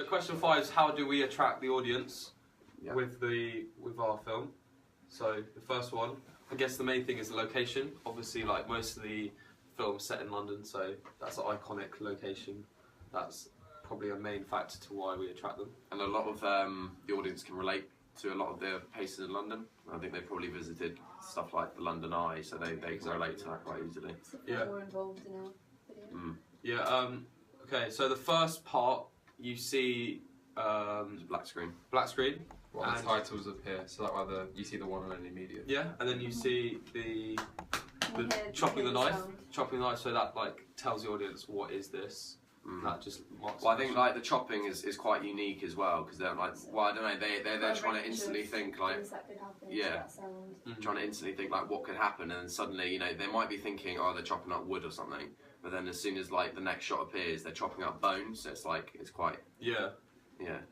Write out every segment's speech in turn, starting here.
question 5 is how do we attract the audience with our film? So the first one, I guess the main thing is the location. Obviously, like most of the films set in London, so that's an iconic location. That's probably a main factor to why we attract them. And a lot of the audience can relate to a lot of the places in London. I think they've probably visited stuff like the London Eye, so they can relate to that quite easily. Yeah. More involved in our video. Yeah. Okay. So the first part you see black screen. Black screen. Well, the titles appear, so that way you see the one and only media. Yeah, and then you see the chopping the knife, so that like tells the audience what is this. That just marks. Well, I think like the chopping is quite unique as well because they're like, well, I don't know, they're trying to instantly think like, trying to instantly think like what could happen, and then suddenly they might be thinking, oh, they're chopping up wood or something, but then as soon as like the next shot appears, they're chopping up bones. So it's quite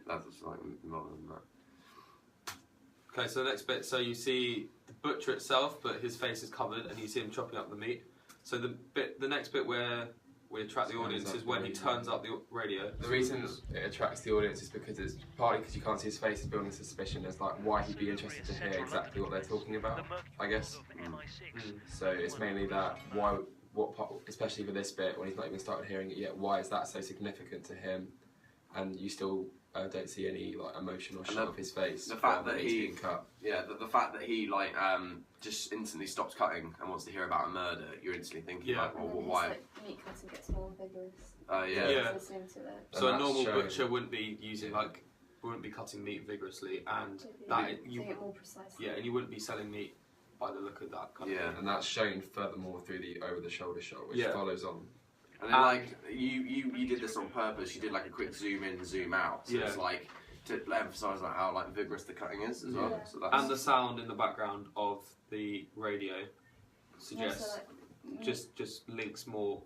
that's like more than that. Okay, so the next bit, so you see the butcher itself, but his face is covered, and you see him chopping up the meat. So the next bit where we attract the audience is when he turns up the radio. The reason it attracts the audience is because it's partly because you can't see his face, it's building suspicion as like why he'd be interested to hear exactly what they're talking about, I guess. So it's mainly that what part, especially for this bit when he's not even started hearing it yet, why is that so significant to him? And you still don't see any like emotion or shot of his face. The fact that he's being cut. Yeah, the fact that he like just instantly stops cutting and wants to hear about a murder, you're instantly thinking like, well, why? Like, meat cutting gets more vigorous. So a normal butcher wouldn't be using wouldn't be cutting meat vigorously, and doing it more precisely. Yeah, and you wouldn't be selling meat by the look of that kind of thing. And that's shown furthermore through the over-the-shoulder shot, which follows on. And then like you did this on purpose. You did like a quick zoom in, zoom out. So it's like to emphasise like how like vigorous the cutting is as well. So that's... And the sound in the background of the radio suggests just links more.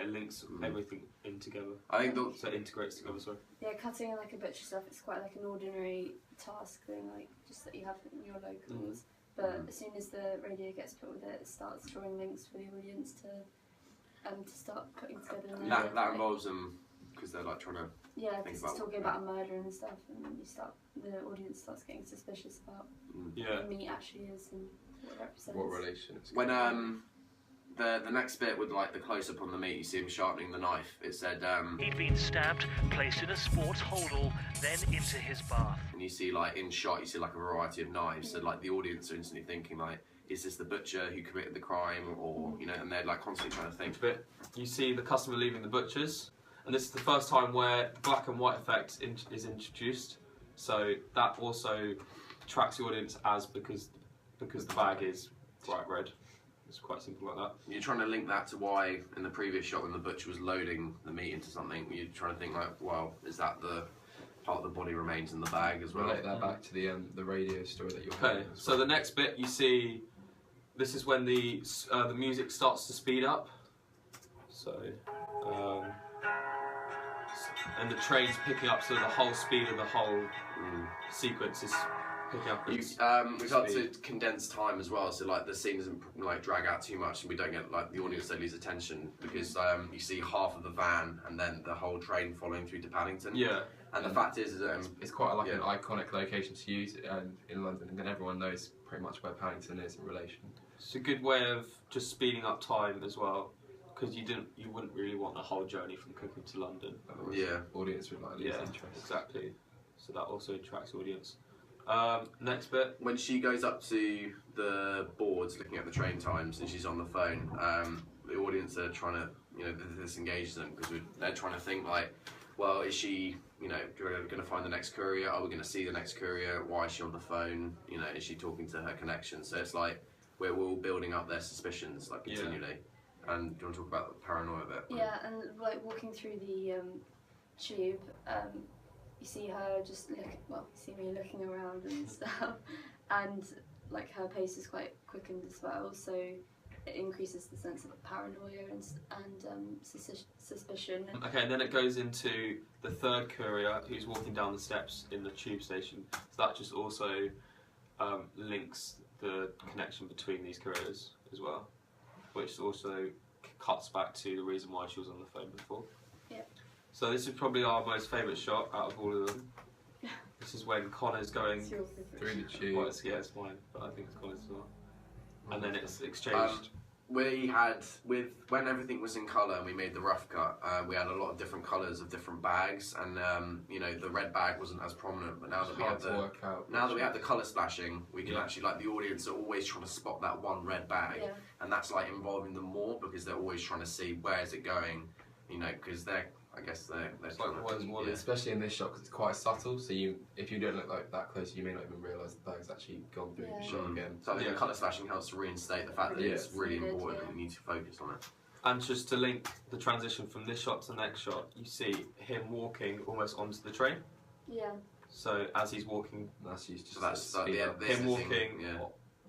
Links everything in together. I think so it integrates together. Sorry. Yeah, cutting like a butcher stuff, it's quite like an ordinary task thing, like just that you have in your locals. But as soon as the radio gets put with it, it starts drawing links for the audience to start putting together. That involves them because they're like trying to. Yeah, because it's talking about a murder and stuff, and the audience starts getting suspicious about what the meat actually is and what it represents. What relation it's when the next bit with like the close up on the meat, you see him sharpening the knife. It said he'd been stabbed, placed in a sports holdall, then into his bath. And you see like in shot, you see like a variety of knives. So like the audience are instantly thinking like, is this the butcher who committed the crime, or and they're like constantly trying to think. But you see the customer leaving the butcher's, and this is the first time where black and white effect is introduced. So that also attracts the audience because the bag is bright red. It's quite simple like that. You're trying to link that to why in the previous shot when the butcher was loading the meat into something, you're trying to think like, well, is that the part of the body remains in the bag as well? Relate that back to the radio story that you're hearing. So the next bit you see. This is when the music starts to speed up. So, and the train's picking up, so the whole speed of the whole sequence is picking up. We've got to condense time as well, so like the scene doesn't like drag out too much, and we don't get like the audience don't lose attention because you see half of the van and then the whole train following through to Paddington. Yeah. And the fact is, it's quite like an iconic location to use in London, and then everyone knows pretty much where Paddington is in relation. It's a good way of just speeding up time as well, because you wouldn't really want a whole journey from Cookham to London. Audience would like lose interest. Exactly. So that also attracts audience. Next bit. When she goes up to the boards looking at the train times and she's on the phone, the audience are trying to disengage them because they're trying to think like, well, is she going to find the next courier? Are we going to see the next courier? Why is she on the phone? Is she talking to her connection? So it's like we're all building up their suspicions like continually. And do you want to talk about the paranoia bit? Yeah, and like walking through the tube, you see her just see me looking around and stuff, and like her pace is quite quickened as well, so it increases the sense of paranoia and suspicion. Okay, and then it goes into the third courier who's walking down the steps in the tube station. So that just also links the connection between these couriers as well, which also cuts back to the reason why she was on the phone before. Yeah. So this is probably our most favourite shot out of all of them. This is when Connor's going It's your favourite. Through the tube. well, it's mine, but I think it's Connor's as well. And then it's exchanged. We had, when everything was in colour and we made the rough cut, we had a lot of different colours of different bags, and you know, the red bag wasn't as prominent. But now that we have the colour splashing, we can actually, like, the audience are always trying to spot that one red bag, and that's like involving them more because they're always trying to see where is it going, you know, because they're It's like one, especially in this shot because it's quite subtle. So if you don't look like that close, you may not even realise the bag's actually gone through the shot again. So I think the colour splashing helps to reinstate the fact that it's really important and we need to focus on it. And just to link the transition from this shot to the next shot, you see him walking almost onto the train. Yeah. So as he's walking, That's him walking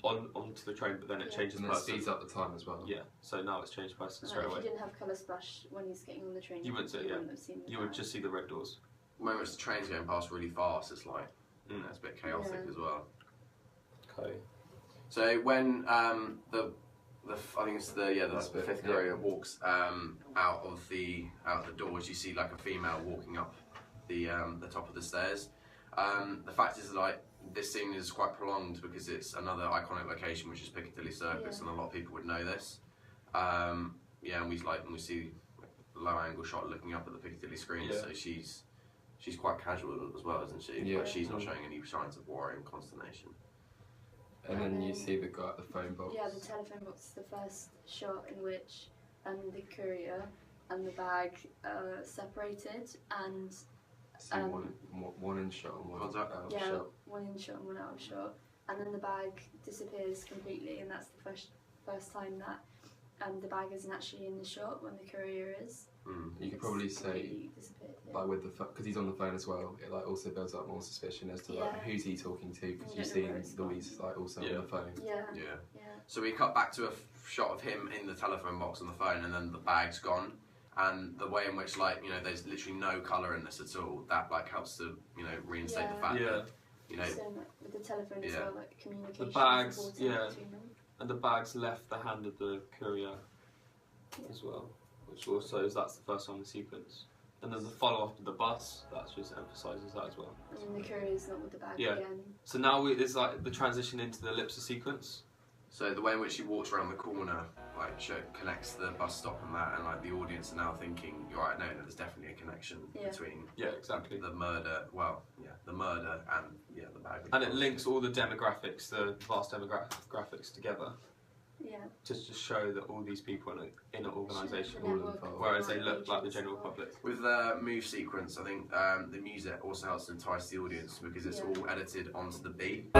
onto the train, but then it changes and person. speeds up the time as well. Yeah. So now it's changed person straight If away. you didn't have colour splash when he's getting on the train, You wouldn't see it, wouldn't have seen the You would bag. just see the red doors. When it's the train's going past really fast, it's like it's a bit chaotic as well. Okay. So when I think it's the fifth courier walks out of the doors, you see like a female walking up the top of the stairs. The fact is, like, this scene is quite prolonged because it's another iconic location, which is Piccadilly Circus, and a lot of people would know this. And we see a low angle shot looking up at the Piccadilly screen, so she's quite casual as well, isn't she? Yeah. Like, she's not showing any signs of worry and consternation. And then you see the guy at the phone box. Yeah, the telephone box is the first shot in which the courier and the bag are separated, and See one in shot and one What's out that? of yeah, shot. one in shot and one out of shot, and then the bag disappears completely, and that's the first time that the bag isn't actually in the shot when the courier is. You could probably say, completely disappeared, like with because he's on the phone as well, it like also builds up more suspicion as to like who's he talking to, because You you've don't know seen where it's Louise like also on the phone. Yeah. So we cut back to a shot of him in the telephone box on the phone, and then the bag's gone. And the way in which, like, you know, there's literally no colour in this at all, that like helps to, you know, reinstate the fact that, you know, So with the telephone as well, like communication. The bags, is important between them. and the bags left the hand of the courier as well, which also that's the first time in the sequence. And then the follow up of the bus, that just emphasises that as well. And then the courier's not with the bag Yeah. again. So now it's like the transition into the ellipsis sequence. so the way in which he walks around the corner, like, connects the bus stop and that, and like the audience are now thinking, you're right, no, there's definitely a connection between Exactly. the murder, the murder and the bag. And it links all the demographics, the vast demographics together Yeah. to just show that all these people are in an organisation, The network of whereas they crime look like the agents general as well. public. With the move sequence, I think the music also helps to entice the audience because it's all edited onto the beat.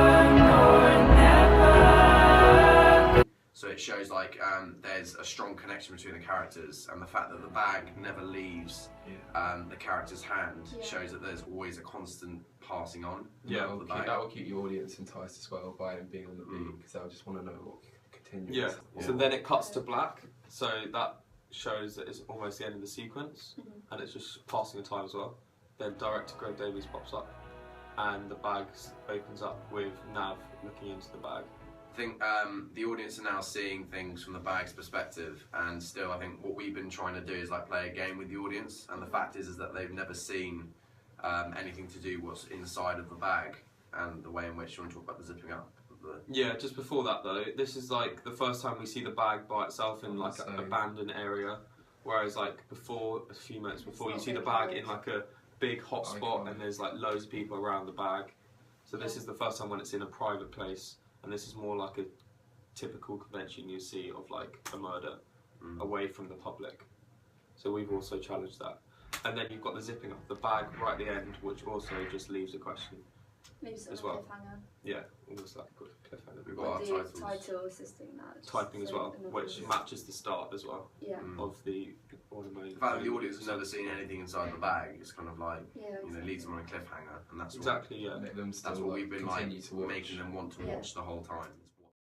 So it shows like there's a strong connection between the characters, and the fact that the bag never leaves the character's hand shows that there's always a constant passing on. Yeah, of the bag. That will keep your audience enticed as well by him being on the beat, because they'll just want to know what continues. Yeah. So then it cuts to black, so that shows that it's almost the end of the sequence, and it's just passing the time as well. Then director Greg Davies pops up, and the bag opens up with Nav looking into the bag. I think the audience are now seeing things from the bag's perspective, and still I think what we've been trying to do is like play a game with the audience, and the fact is that they've never seen anything to do what's inside of the bag, and the way in which you want to talk about the zipping up of the... Yeah, just before that though, this is like the first time we see the bag by itself in like an abandoned area, whereas like before, a few minutes before, you see the bag in like a big hot spot, and there's like loads of people around the bag. So this is the first time when it's in a private place, and this is more like a typical convention you see of like a murder away from the public. So we've also challenged that. And then you've got the zipping up the bag right at the end, which also just leaves a question. Leaves it as on a well. cliffhanger. Yeah, almost like a cliffhanger. We've got our With titles. the title assisting that. Typing as so well, in the which voice. matches the start as well Yeah. of the automated. The fact that the audience has never seen anything inside the bag is kind of like, Yeah. you know, Exactly. leads them on a cliffhanger, and that's Exactly, yeah. Make them still what we've been like continue to watch. making them want to watch the whole time.